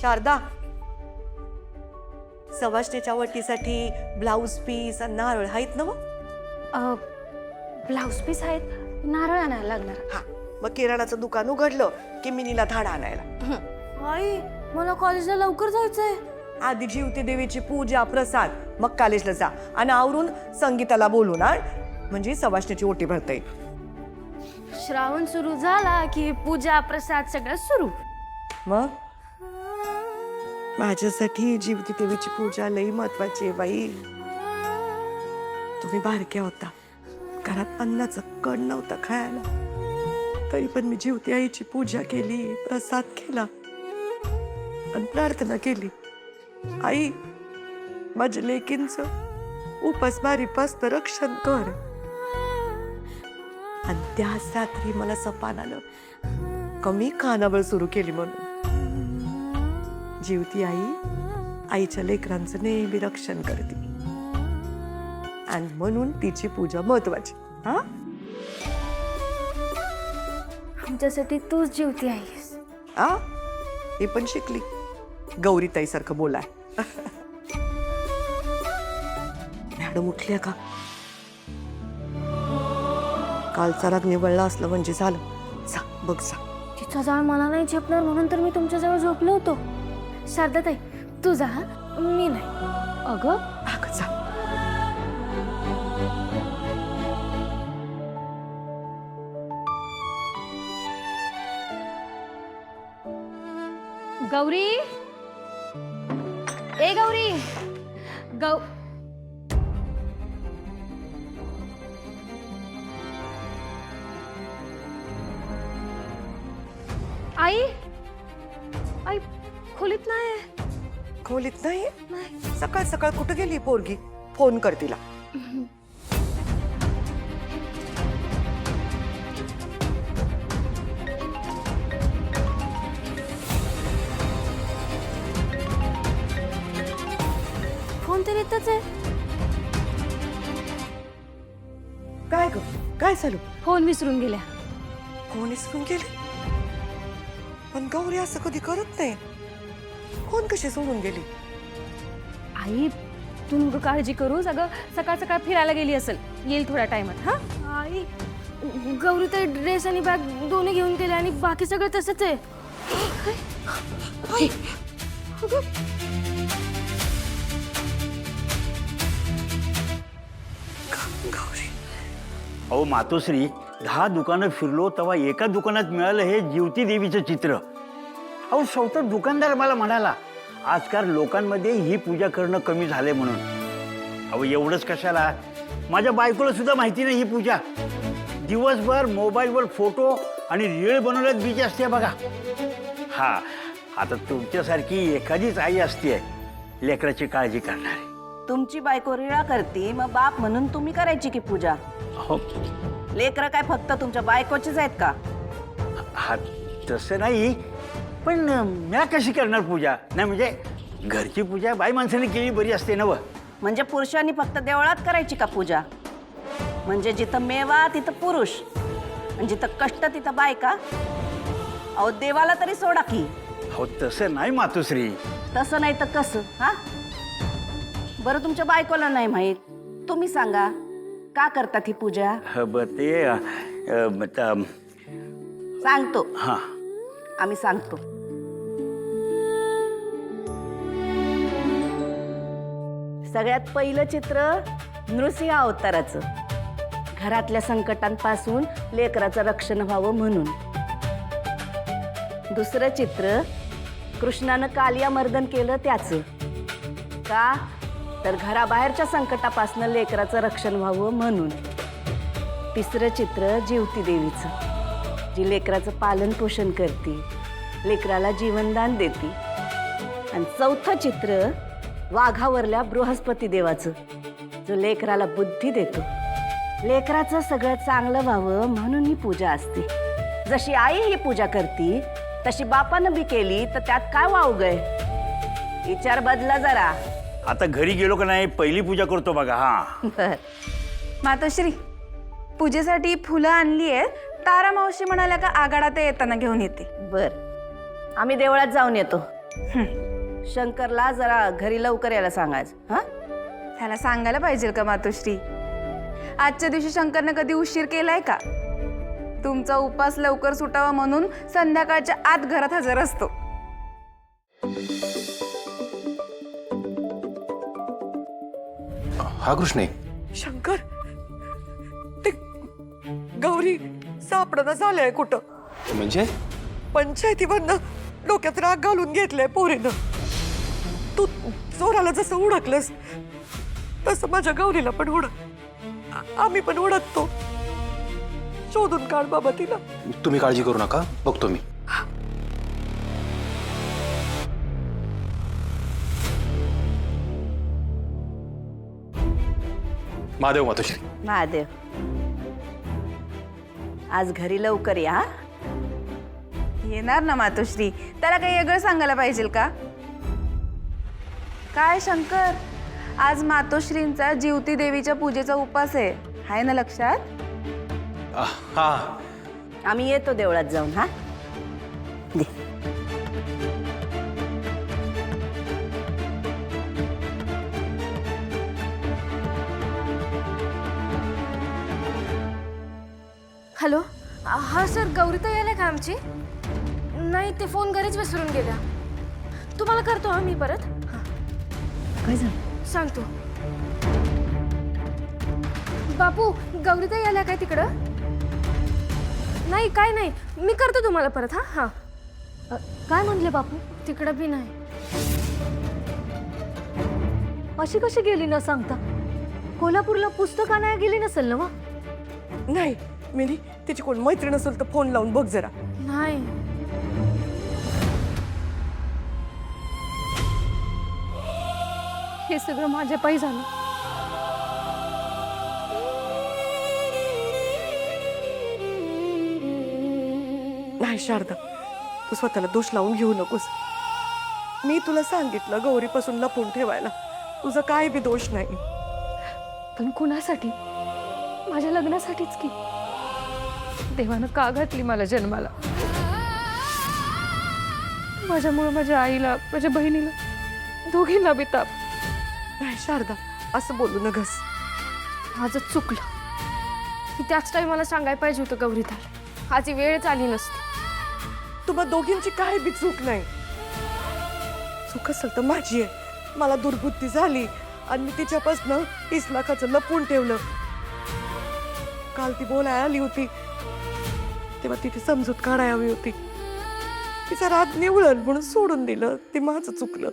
Sharda, सवाष्णीच्या वटीसाठी blouse piece आणि नारळ आहेत ना? ब्लाऊज पीस आहेत, नारळ आणायला लागणार. हा, मग किराणाचं दुकान उघडलं की मिनीला धाडा आणायला. आई, मला कॉलेजला लवकर जायचंय. आधी जीवती देवीची पूजा प्रसाद, मग कॉलेजला जा आणि आवरून संगीताला बोलून आण, म्हणजे सवाष्णीची ओटी भरता येईल. श्रावण सुरू झाला की पूजा प्रसाद सगळं सुरू. मग माझ्यासाठी जीवती देवीची पूजा लई महत्वाची आहे बाई. तुम्ही बारक्या होता, घरात अन्नाचं कण नव्हता खायला, तरी पण मी जीवती आईची पूजा केली, प्रसाद केला आणि प्रार्थना केली, आई माझ्या लेकींचं उपासमारीपासनं रक्षण कर. आणि त्याच रात्री मला सपान आलं, कमी खानावळ सुरू केली म्हणून. जीवती आई आईच्या लेकरांचं नेहमी रक्षण करते आणि म्हणून तिची पूजा महत्वाची. हा, आमच्यासाठी तूच जीवती आहेस. आ ही पण शिकली गौरीताई सारखं बोलाय. मॅडम उठल्या का? कालचा राग निवळला असलं म्हणजे झालं. जा बघ जा. तिचा जाळ मला नाही झेपणार म्हणून तर मी तुमच्याजवळ झोपलो होतो. शारदाताई, तू जा, मी नाही. अगं अगं जा. गौरी, ए गौरी, आई, आई खोलीत नाही. खोलीत नाही? सकाळ सकाळ कुठं गेली पोरगी? फोन कर तिला. फोन तर येतच आहे. काय ग, काय झालं? फोन विसरून गेल्या. फोन विसरून गेले? पण गौरी असं कधी करत नाही. फोन कशी सोडून गेली? आई, तू नको काळजी करू. सगळं सकाळ सकाळ फिरायला गेली असेल, येईल थोड्या टाइमात. हा आई, गौरी तर ड्रेस आणि बॅग दोन्ही घेऊन गेले आणि बाकी सगळं तसंच आहे. गौरी, अहो मातोश्री, 10 दुकानं फिरलो तेव्हा एका दुकानात मिळालं हे जीवती देवीचं चित्र. अहो शेवटी दुकानदार मला म्हणाला, आजकाल लोकांमध्ये ही पूजा करणं कमी झालंय म्हणून. अहो एवढंच कशाला, माझ्या बायकोला सुद्धा माहिती नाही ही पूजा. दिवसभर मोबाईलवर फोटो आणि रीळ बनवण्यात बिजी असते बघा. हा, आता तुमच्यासारखी एखादीच आई असते लेकराची काळजी करणारी. तुमची बायको रिळा करते, मग बाप म्हणून तुम्ही करायची की पूजा? हो, लेकरं काय फक्त तुमच्या बायकोचीच आहेत का? हा तसं नाही, पण म्या कशी करणार पूजा? नाही म्हणजे घरची पूजा बाई माणसाने केली बरी असते ना. म्हणजे पुरुषांनी फक्त देवळात करायची का पूजा? म्हणजे जिथं मेवा तिथं पुरुष आणि जिथं कष्ट तिथं बायका? अहो देवाला तरी सोडा की. हो तसं नाही मातोश्री. तसं नाही तर कसं? हा, बरं तुमच्या बायकोला नाही माहीत, तुम्ही सांगा का करतात ही पूजा? बरं ते सांगतो, हां, आम्ही सांगतो. सगळ्यात पहिलं चित्र नृसिंह अवताराचं, घरातल्या संकटांपासून लेकराचं रक्षण व्हावं म्हणून. दुसरं चित्र कृष्णानं कालिया मर्दन केलं त्याचं, का तर घराबाहेरच्या संकटापासून लेकराचं रक्षण व्हावं म्हणून. तिसरं चित्र जीवती देवीचं, जी लेकराचं पालन पोषण करते, लेकराला जीवनदान देते. आणि चौथं चित्र वाघावरल्या बृहस्पती देवाचं, जो लेकराला बुद्धी देतो. लेकराचं सगळं चांगलं व्हावं म्हणून ही पूजा असते. जशी आई ही पूजा करते तशी बापानं बी केली तर त्यात काय वावगय? विचार बदला जरा. आता घरी गेलो का नाही पहिली पूजा करतो बघा. हा मातोश्री, पूजेसाठी फुलं आणली आहे. तारा मावशी म्हणाल्या का आगाडा ते येताना घेऊन येते. बर, आम्ही देवळात जाऊन येतो. शंकरला जरा घरी लवकर यायला सांगायच हा. त्याला सांगायला पाहिजे का मातोश्री? आजच्या दिवशी शंकरनं कधी उशीर केलाय का? तुमचा उपास लवकर सुटावा म्हणून संध्याकाळच्या आत घरात हजर असतो. हा कृष्णे, शंकर ते गौरी सापडणं झालंय कुठं? म्हणजे पंचायतीवरनं डोक्यात राग घालून घेतलंय पोरीनं. तू चोराला जसं उडकलंस तसं माझ्या गौरीला पण उडक. आम्ही पण उडकतो. शोधून काढ बाबा तिला. तुम्ही काळजी करू नका, बघतो मी. महादेव मातोश्री. महादेव, आज घरी लवकर या हा. येणार ना मातोश्री? त्याला काही वेगळं सांगायला पाहिजे का? काय शंकर, आज मातोश्रींचा जीवती देवीच्या पूजेचा उपास आहे, हाय ना लक्षात? हा, आम्ही येतो देवळात जाऊन हा. दे. हॅलो, हा सर, गौरीताई आल्या का आमची? नाही, ते फोन घरीच विसरून गेल्या. तुम्हाला करतो हा मी परत. काय झालं? सांगतो. बापू, गौरीताई आल्या काय तिकडं? नाही, काय नाही, मी करतो तुम्हाला परत. हा हा. काय म्हणले बापू? तिकडं बी नाही. अशी कशी गेली न सांगता? कोल्हापूरला पुस्तक आणायला गेली नसेल ना? नाही मिनी, तिची कोण मैत्रीण असेल तर फोन लावून बघ जरा. नाही. हे सगळं माझ्या पायी झालं. नाही शारदा, तू स्वतःला दोष लावून घेऊ नकोस. मी तुला सांगितलं गौरीपासून लपून ठेवायला. तुझा काय बी दोष नाही. पण कुणासाठी? माझ्या लग्नासाठीच की. देवानं का घातली मला जन्माला? माझ्यामुळे माझ्या आईला, माझ्या बहिणीला, दोघींना बी ताप. नाही शारदा, असं बोलू नगस. माझं चुकलं. की त्याच टाइमाला सांगायला पाहिजे होतं गौरीताई. आज ही वेळच आली नसती. तुम्हा दोघींची काय बी चूक नाही. चूक असेल तर माझी आहे. मला दुर्बुद्धी झाली आणि मी तिच्यापासून 30 लाखाचं लपून ठेवलं. काल ती बोलायला आली होती तेव्हा तिथे समजूत काढायला हवी होती. तिचा राग निवळल म्हणून सोडून दिलं. ते माझं चुकलं.